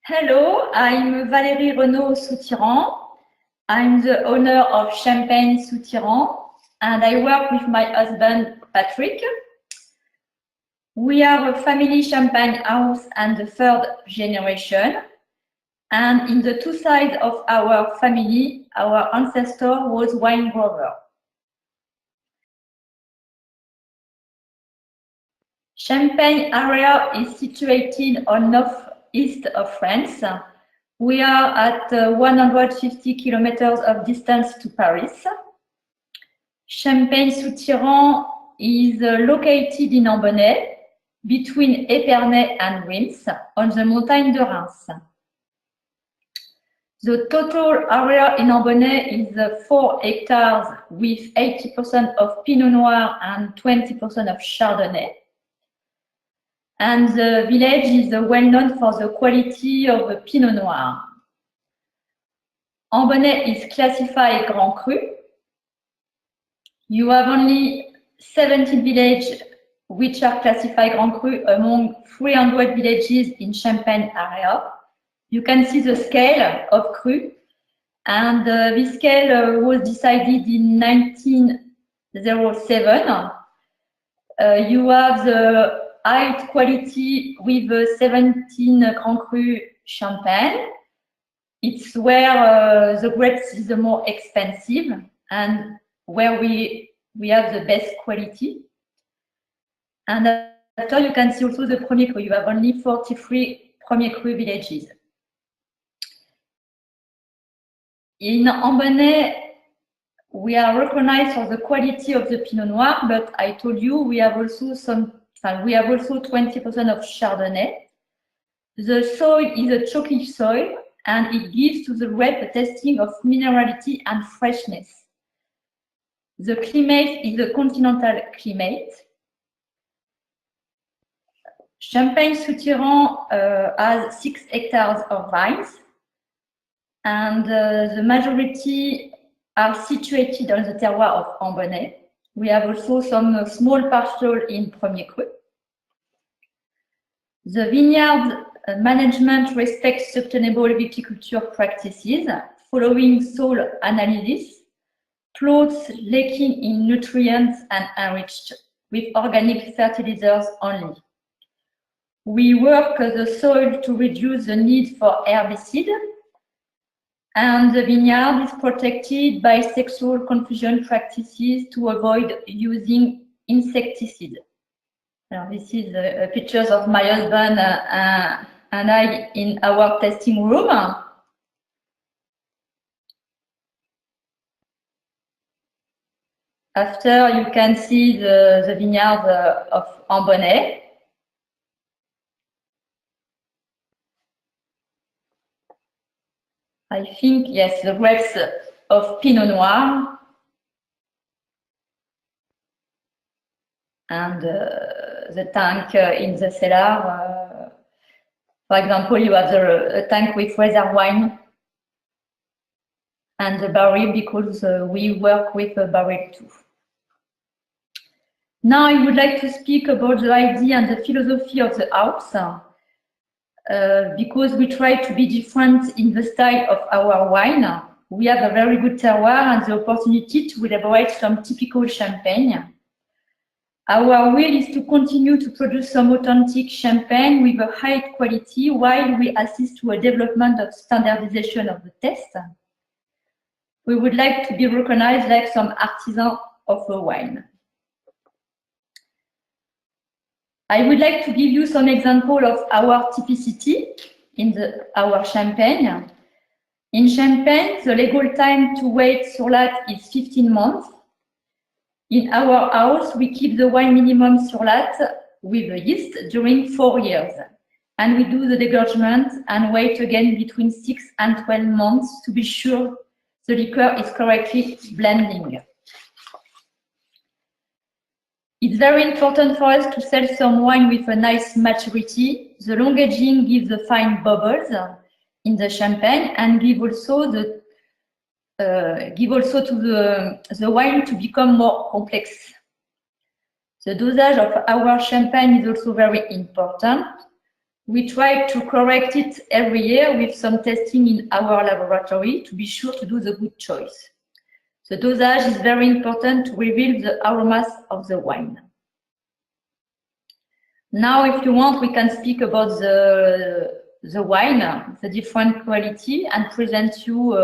Hello, I'm Valérie Renaud-Soutiran. I'm the owner of Champagne Soutiran and I work with my husband Patrick. We are a family champagne house and the third generation. And in the two sides of our family, our ancestor was wine grower. Champagne area is situated on northeast of France. We are at 150 kilometers of distance to Paris. Champagne Soutiran is located in Ambonnay, between Épernay and Reims, on the Montagne de Reims. The total area in Ambonnay is 4 hectares with 80% of Pinot Noir and 20% of Chardonnay. And the village is well known for the quality of the Pinot Noir. Ambonnay is classified Grand Cru. You have only 17 villages which are classified Grand Cru among 300 villages in Champagne area. You can see the scale of Cru, and this scale was decided in 1907. You have the high quality with 17 Grand Cru Champagne. It's where the grapes is the more expensive and where we have the best quality. And after you can see also the Premier Cru. You have only 43 Premier Cru villages. In Ambonnay, we are recognized for the quality of the Pinot Noir, but I told you we have also 20% of Chardonnay. The soil is a chalky soil and it gives to the grape a tasting of minerality and freshness. The climate is a continental climate. Champagne Soutiran has 6 hectares of vines, and the majority are situated on the terroir of Ambonnay. We have also some small parcels in Premier Cru. The vineyard management respects sustainable viticulture practices, following soil analysis, plots lacking in nutrients and enriched with organic fertilizers only. We work the soil to reduce the need for herbicide, and the vineyard is protected by sexual confusion practices to avoid using insecticide. Now, this is pictures of my husband and I in our testing room. After, you can see the vineyard of Ambonnay. I think, yes, the grapes of Pinot Noir. And the tank in the cellar. For example, you have a tank with reserve wine and the barrel, because we work with a barrel too. Now I would like to speak about the idea and the philosophy of the house, because we try to be different in the style of our wine. We have a very good terroir and the opportunity to elaborate some typical champagne. Our will is to continue to produce some authentic champagne with a high quality while we assist to a development of standardization of the test. We would like to be recognized like some artisan of a wine. I would like to give you some example of our typicity in our champagne. In Champagne, the legal time to wait sur latte is 15 months. In our house, we keep the wine minimum sur latte with the yeast during 4 years. And we do the degorgement and wait again between 6 and 12 months to be sure the liquor is correctly blending. It's very important for us to sell some wine with a nice maturity. The long aging gives the fine bubbles in the champagne and give also to the wine to become more complex. The dosage of our champagne is also very important. We try to correct it every year with some testing in our laboratory to be sure to do the good choice. The dosage is very important to reveal the aromas of the wine. Now, if you want, we can speak about the wine, the different quality, and present you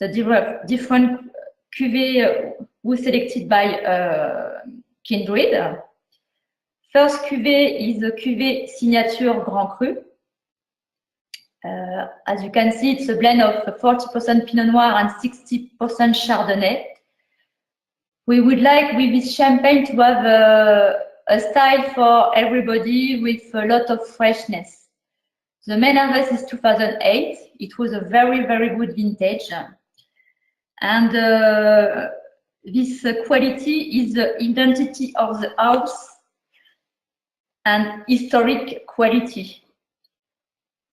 the different cuvées were selected by Kindred. First cuvée is the cuvée Signature Grand Cru. As you can see, it's a blend of 40% Pinot Noir and 60% Chardonnay. We would like with this champagne to have a style for everybody with a lot of freshness. The main harvest is 2008. It was a very, very good vintage. And this quality is the identity of the house and historic quality.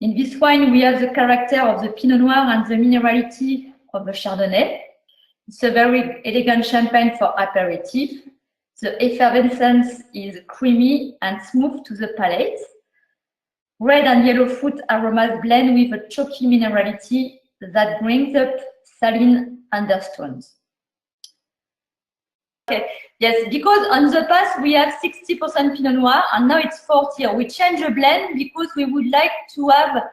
In this wine, we have the character of the Pinot Noir and the minerality of the Chardonnay. It's a very elegant champagne for aperitif. The effervescence is creamy and smooth to the palate. Red and yellow fruit aromas blend with a chalky minerality that brings up saline undertones. Okay. Yes, because on the past we have 60% Pinot Noir and now it's 40. We change the blend because we would like to have,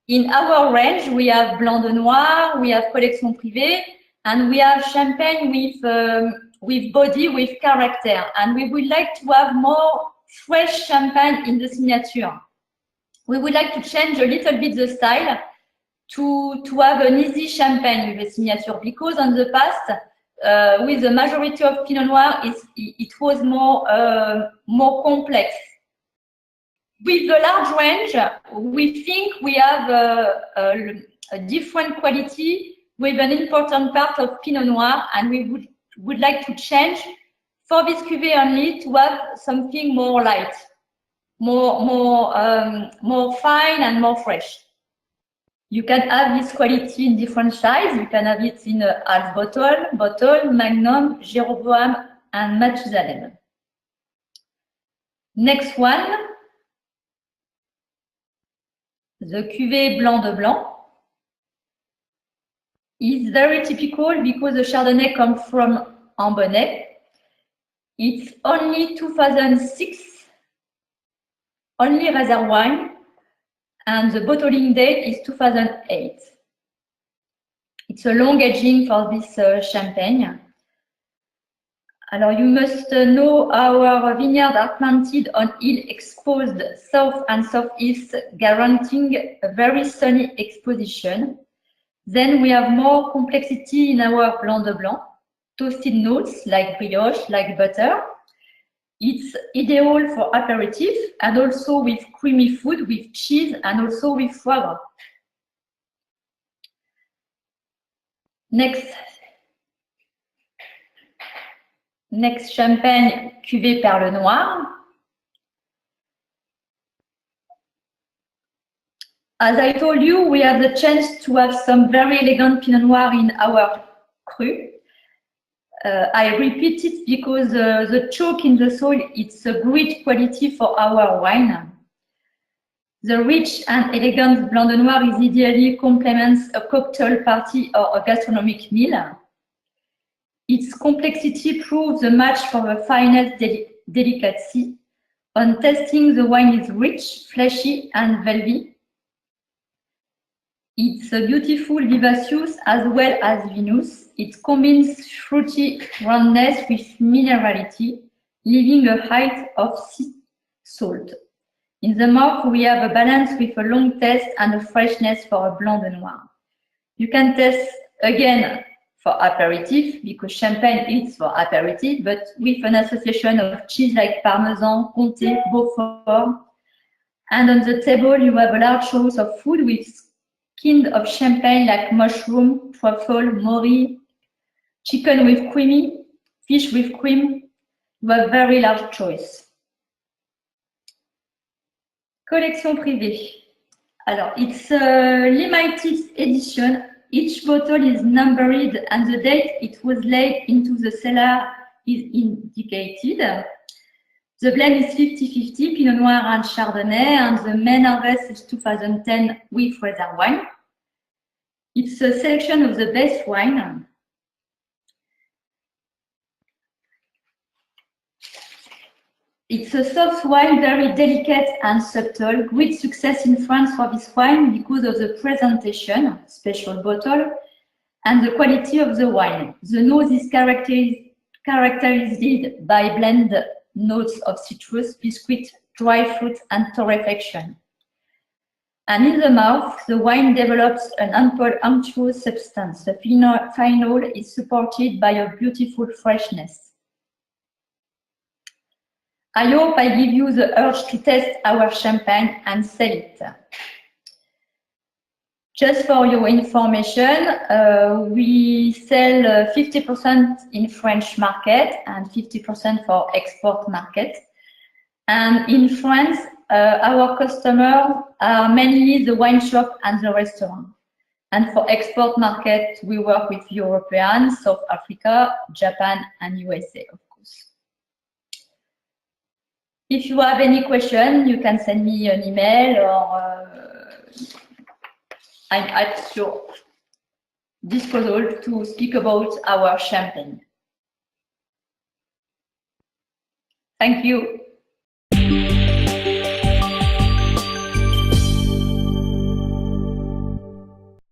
in our range, we have Blanc de Noir, we have Collection Privée, and we have champagne with body, with character. And we would like to have more fresh champagne in the signature. We would like to change a little bit the style to have an easy champagne with the signature because on the past, with the majority of Pinot Noir, it was more complex. With the large range, we think we have a different quality with an important part of Pinot Noir, and we would like to change for this cuvée only to have something more light, more fine and more fresh. You can have this quality in different sizes. You can have it in a half bottle, Magnum, Jeroboam, and Mathusalem. Next one, the cuvée Blanc de Blanc is very typical because the Chardonnay comes from Ambonnay. It's only 2006, only reserve wine. And the bottling date is 2008. It's a long aging for this champagne. Alors, you must know our vineyards are planted on hill exposed south and southeast, guaranteeing a very sunny exposition. Then we have more complexity in our Blanc de Blanc, toasted notes like brioche, like butter. It's ideal for aperitif and also with creamy food, with cheese and also with foie gras. Next champagne, cuvée Perle Noire. As I told you, we have the chance to have some very elegant Pinot Noir in our cru. I repeat it because the chalk in the soil, it's a great quality for our wine. The rich and elegant Blanc de Noir is ideally complements a cocktail party or a gastronomic meal. Its complexity proves the match for the finest delicacy. On tasting, the wine is rich, fleshy, and velvety. It's a beautiful vivacious as well as vinous. It combines fruity roundness with minerality, leaving a height of sea salt. In the mouth, we have a balance with a long taste and a freshness for a Blanc de Noir. You can taste again for aperitif, because champagne is for aperitif, but with an association of cheese like Parmesan, Comté, Beaufort. And on the table, you have a large choice of food with kind of champagne like mushroom, truffle, mori, chicken with creamy, fish with cream. You have a very large choice. Collection Privée. Alors, it's a limited edition. Each bottle is numbered and the date it was laid into the cellar is indicated. The blend is 50-50 Pinot Noir and Chardonnay, and the main harvest is 2010 with Reserve wine. It's a selection of the best wine. It's a soft wine, very delicate and subtle. Great success in France for this wine because of the presentation, special bottle, and the quality of the wine. The nose is characterized by blend notes of citrus, biscuit, dry fruit, and torrefaction. And in the mouth, the wine develops an ample unctuous substance. The phenol is supported by a beautiful freshness. I hope I give you the urge to test our champagne and sell it. Just for your information, we sell 50% in French market and 50% for export market. And in France, our customers are mainly the wine shop and the restaurant. And for export market, we work with Europeans, South Africa, Japan, and USA, of course. If you have any question, you can send me an email or I'm at your disposal to speak about our champagne. Thank you.